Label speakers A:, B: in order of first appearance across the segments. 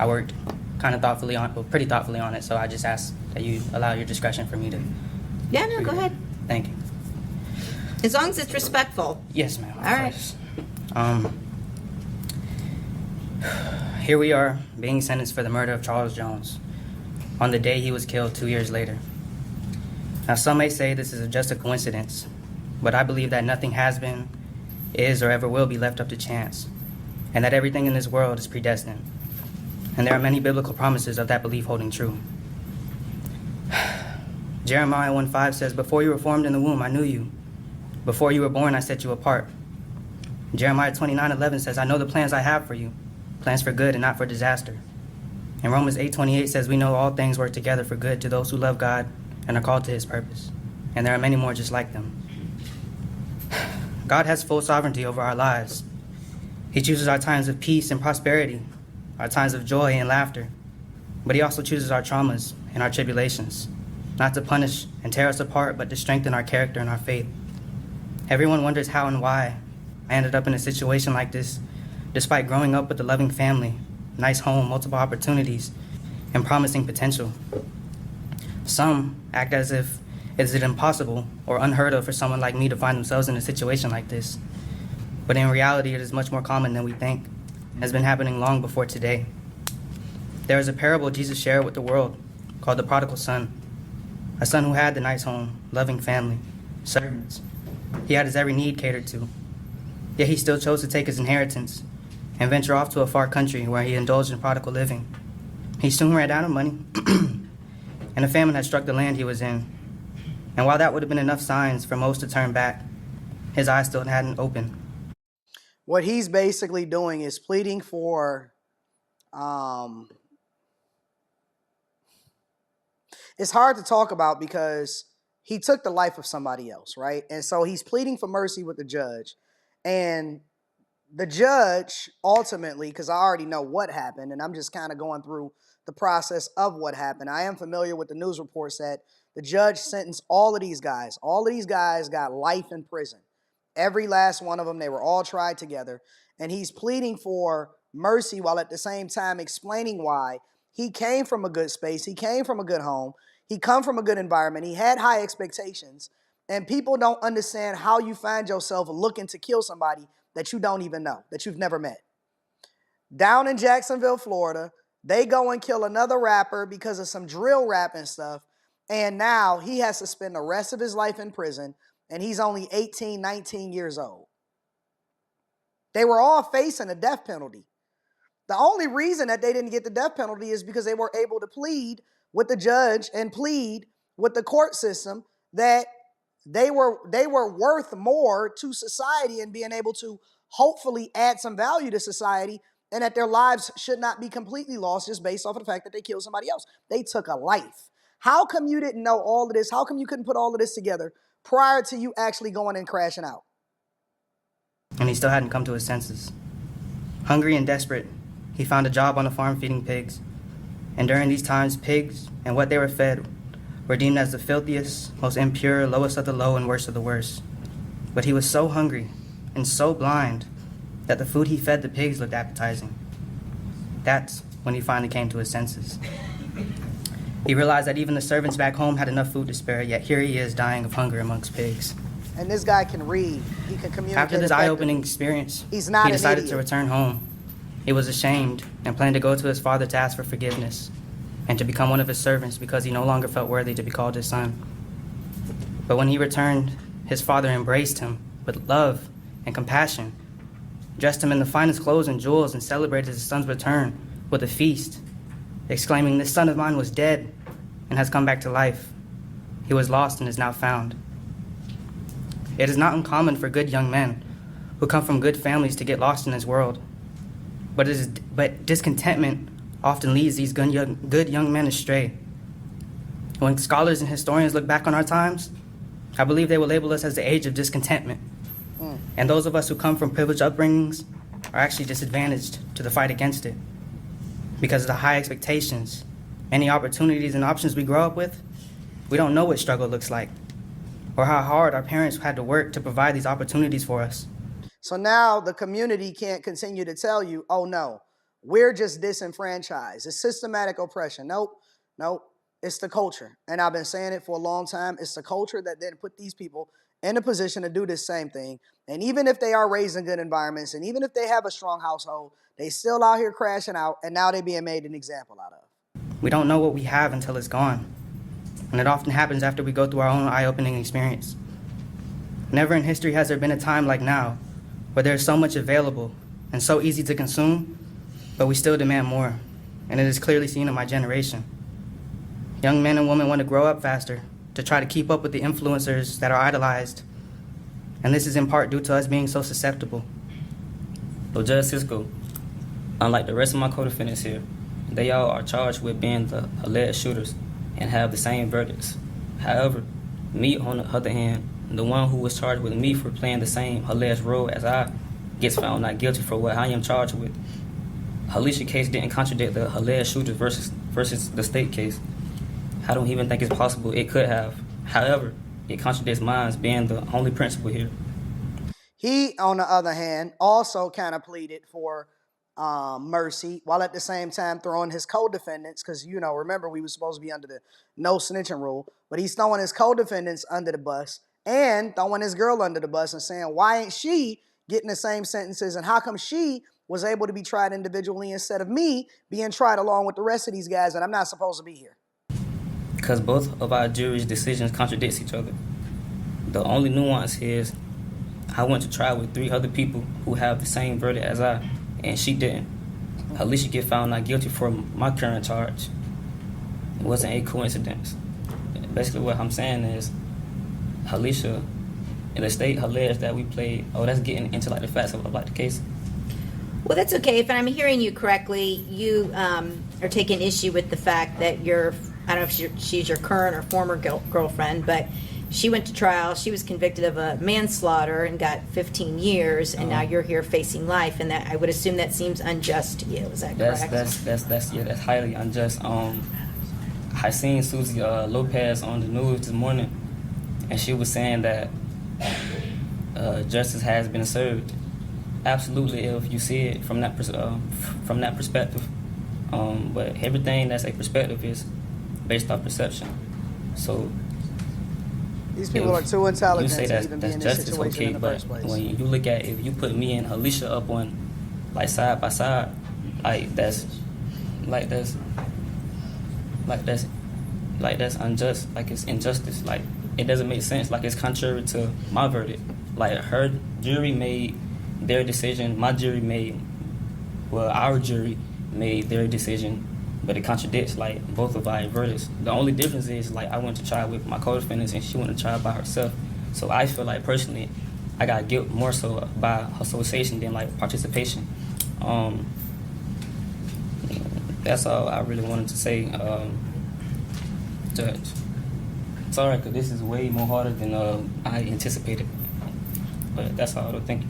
A: I worked kind of thoughtfully pretty thoughtfully on it, so I just ask that you allow your discretion for me to.
B: Yeah, no, go ahead.
A: Thank you.
B: As long as it's respectful.
A: Yes, ma'am.
B: All right.
A: Here we are, being sentenced for the murder of Charles Jones on the day he was killed 2 years later. Now, some may say this is just a coincidence, but I believe that nothing has been, is, or ever will be left up to chance, and that everything in this world is predestined. And there are many biblical promises of that belief holding true. Jeremiah 1:5 says, "Before you were formed in the womb, I knew you. Before you were born, I set you apart." Jeremiah 29:11 says, "I know the plans I have for you, plans for good and not for disaster." And Romans 8:28 says, "We know all things work together for good to those who love God and are called to his purpose." And there are many more just like them. God has full sovereignty over our lives. He chooses our times of peace and prosperity, our times of joy and laughter. But he also chooses our traumas and our tribulations, not to punish and tear us apart, but to strengthen our character and our faith. Everyone wonders how and why I ended up in a situation like this, despite growing up with a loving family, nice home, multiple opportunities, and promising potential. Some act as if it impossible or unheard of for someone like me to find themselves in a situation like this. But in reality, it is much more common than we think, and has been happening long before today. There is a parable Jesus shared with the world called the prodigal son, a son who had the nice home, loving family, servants. He had his every need catered to. Yet he still chose to take his inheritance and venture off to a far country where he indulged in prodigal living. He soon ran out of money, and a famine had struck the land he was in. And while that would have been enough signs for most to turn back, his eyes still hadn't opened.
C: What he's basically doing is pleading for, it's hard to talk about because he took the life of somebody else, right? And so he's pleading for mercy with the judge. And the judge ultimately, because I already know what happened, and I'm just kind of going through the process of what happened. I am familiar with the news reports that the judge sentenced all of these guys. All of these guys got life in prison. Every last one of them, they were all tried together. And he's pleading for mercy while at the same time explaining why he came from a good space. He came from a good home. He come from a good environment. He had high expectations. And people don't understand how you find yourself looking to kill somebody that you don't even know, that you've never met. Down in Jacksonville, Florida, they go and kill another rapper because of some drill rap and stuff. And now he has to spend the rest of his life in prison. And he's only 18, 19 years old. They were all facing a death penalty. The only reason that they didn't get the death penalty is because they were able to plead with the judge and plead with the court system that they were worth more to society and being able to hopefully add some value to society, and that their lives should not be completely lost just based off of the fact that they killed somebody else. They took a life. How come you didn't know all of this? How come you couldn't put all of this together prior to you actually going and crashing out?
A: And he still hadn't come to his senses. Hungry and desperate, he found a job on a farm feeding pigs. And during these times, pigs and what they were fed were deemed as the filthiest, most impure, lowest of the low, and worst of the worst. But he was so hungry and so blind that the food he fed the pigs looked appetizing. That's when he finally came to his senses. He realized that even the servants back home had enough food to spare, yet here he is dying of hunger amongst pigs.
C: And this guy can read. He can communicate.
A: After this eye-opening experience,
C: he
A: decided to return home. He was ashamed and planned to go to his father to ask for forgiveness and to become one of his servants because he no longer felt worthy to be called his son. But when he returned, his father embraced him with love and compassion, dressed him in the finest clothes and jewels, and celebrated his son's return with a feast, exclaiming, "This son of mine was dead and has come back to life. He was lost and is now found." It is not uncommon for good young men who come from good families to get lost in this world. But discontentment often leads these good young men astray. When scholars and historians look back on our times, I believe they will label us as the age of discontentment. And those of us who come from privileged upbringings are actually disadvantaged to the fight against it. Because of the high expectations, many opportunities and options we grow up with, we don't know what struggle looks like, or how hard our parents had to work to provide these opportunities for us.
C: So now the community can't continue to tell you, oh no, we're just disenfranchised. It's systematic oppression. Nope, nope. It's the culture. And I've been saying it for a long time. It's the culture that then put these people in a position to do this same thing. And even if they are raised in good environments, and even if they have a strong household, they still out here crashing out, and now they're being made an example out of.
A: We don't know what we have until it's gone. And it often happens after we go through our own eye-opening experience. Never in history has there been a time like now, where there's so much available and so easy to consume, but we still demand more. And it is clearly seen in my generation. Young men and women want to grow up faster, to try to keep up with the influencers that are idolized. And this is in part due to us being so susceptible.
D: So Judge Cisco, unlike the rest of my co-defendants here, they all are charged with being the alleged shooters and have the same verdicts. However, me, on the other hand, the one who was charged with me for playing the same alleged role as I, gets found not guilty for what I am charged with. Alicia's case didn't contradict the alleged shooters versus the state case. I don't even think it's possible it could have. However, it contradicts mine being the only principal here.
C: He, on the other hand, also kind of pleaded for mercy, while at the same time throwing his co-defendants, because, remember, we were supposed to be under the no snitching rule, but he's throwing his co-defendants under the bus and throwing his girl under the bus and saying, why ain't she getting the same sentences, and how come she was able to be tried individually instead of me being tried along with the rest of these guys, and I'm not supposed to be here?
D: Because both of our jury's decisions contradict each other. The only nuance is I went to trial with 3 other people who have the same verdict as I, and she didn't. Alicia get found not guilty for my current charge. It wasn't a coincidence. Basically what I'm saying is Alicia and the state alleged that we played, that's getting into the facts of the case.
B: Well, that's okay. If I'm hearing you correctly, you are taking issue with the fact that I don't know if she's your current or former girlfriend, but she went to trial. She was convicted of a manslaughter and got 15 years, and now you're here facing life. And that I would assume that seems unjust to you. Is that correct?
D: That's highly unjust. I seen Susie Lopez on the news this morning, and she was saying that justice has been served. Absolutely, if you see it from that perspective. But everything that's a perspective is based off perception. So
C: these people are too intelligent
D: you say
C: to even be in this situation
D: okay,
C: in the
D: but
C: first place.
D: when you look at, if you put me and Alicia up on side by side, that's unjust. It's injustice. It doesn't make sense. It's contrary to my verdict. Her jury made their decision. Our jury made their decision, but it contradicts both of our verdicts. The only difference is I went to trial with my co-defendants and she went to trial by herself. So I feel personally I got guilt more so by association than participation. That's all I really wanted to say, Judge. Sorry, because this is way more harder than I anticipated. But that's all I think.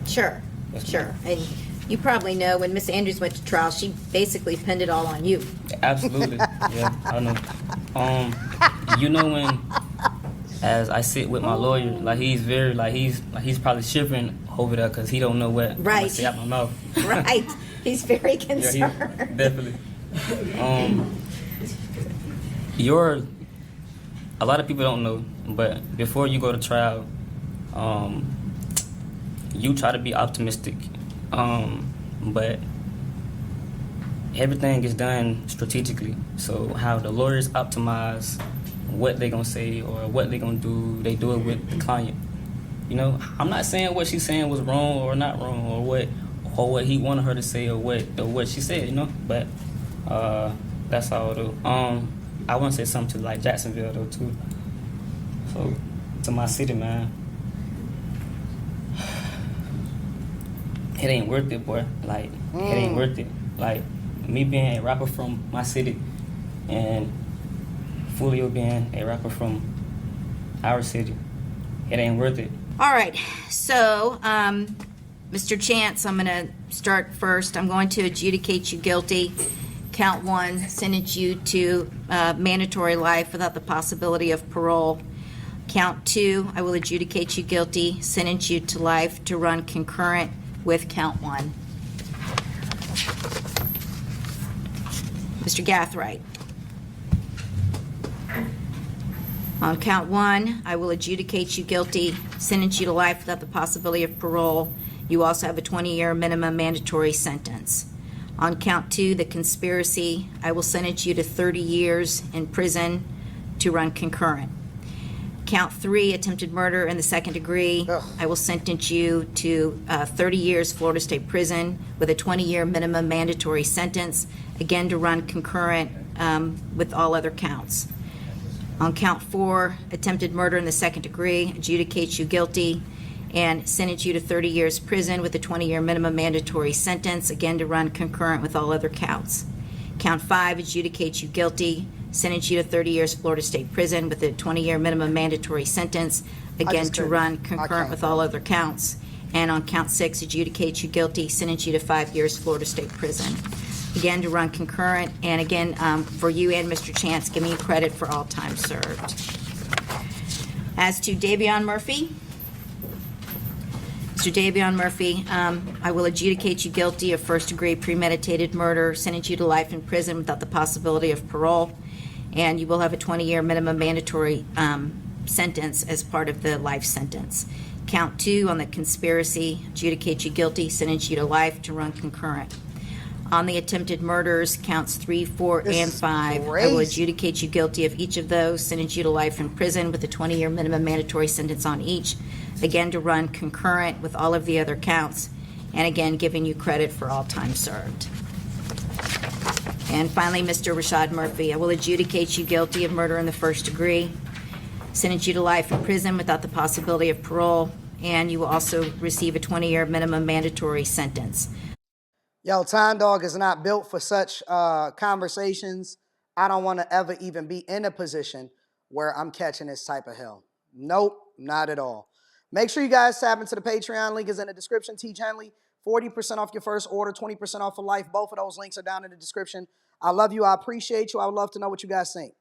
B: Sure, sure. And you probably know when Miss Andrews went to trial, she basically pinned it all on you.
D: Absolutely. Yeah, I know. When, as I sit with my lawyer, he's very, he's probably shivering over there because he don't know what I'm gonna say out my mouth.
B: Right. He's very concerned.
D: Yeah, definitely. A lot of people don't know, but before you go to trial, you try to be optimistic, but everything is done strategically. So how the lawyers optimize what they're going to say or what they're going to do, they do it with the client. I'm not saying what she's saying was wrong or not wrong, or what he wanted her to say or what she said, but that's all though. I want to say something to Jacksonville though too. So to my city, man, it ain't worth it, boy. It ain't worth it. Me being a rapper from my city and Foolio being a rapper from our city, it ain't worth it.
B: All right. So, Mr. Chance, I'm going to start first. I'm going to adjudicate you guilty. Count 1, sentence you to mandatory life without the possibility of parole. Count 2, I will adjudicate you guilty, sentence you to life to run concurrent with count 1. Mr. Gathright. On count one, I will adjudicate you guilty, sentence you to life without the possibility of parole. You also have a 20-year minimum mandatory sentence. On count two, the conspiracy, I will sentence you to 30 years in prison to run concurrent. Count three, attempted murder in the second degree,
C: Ugh.
B: I will sentence you to 30 years Florida State Prison with a 20-year minimum mandatory sentence, again to run concurrent with all other counts. On count four, attempted murder in the second degree, adjudicates you guilty and sentence you to 30 years prison with a 20-year minimum mandatory sentence, again to run concurrent with all other counts. Count five, adjudicates you guilty, sentence you to 30 years Florida State Prison with a 20-year minimum mandatory sentence, again
C: just
B: to
C: couldn't.
B: run
C: I
B: concurrent
C: can't.
B: with all other counts. And on count six, adjudicates you guilty, sentence you to 5 years Florida State Prison, again to run concurrent. And again, for you and Mr. Chance, give me credit for all time served. As to Davion Murphy, Mr. Davion Murphy, I will adjudicate you guilty of first-degree premeditated murder, sentence you to life in prison without the possibility of parole, and you will have a 20-year minimum mandatory sentence as part of the life sentence. Count two on the conspiracy, adjudicate you guilty, sentence you to life to run concurrent. On the attempted murders, counts 3, 4,
C: This
B: and
C: is
B: 5, I will
C: crazy.
B: adjudicate you guilty of each of those, sentence you to life in prison with a 20-year minimum mandatory sentence on each, again to run concurrent with all of the other counts, and again giving you credit for all time served. And finally, Mr. Rashad Murphy, I will adjudicate you guilty of murder in the first degree, sentence you to life in prison without the possibility of parole, and you will also receive a 20-year minimum mandatory sentence.
C: Yo, Time Dog is not built for such conversations. I don't want to ever even be in a position where I'm catching this type of hell. Nope, not at all. Make sure you guys tap into the Patreon. Link is in the description. Teach Henley, 40% off your first order, 20% off for life. Both of those links are down in the description. I love you. I appreciate you. I would love to know what you guys think.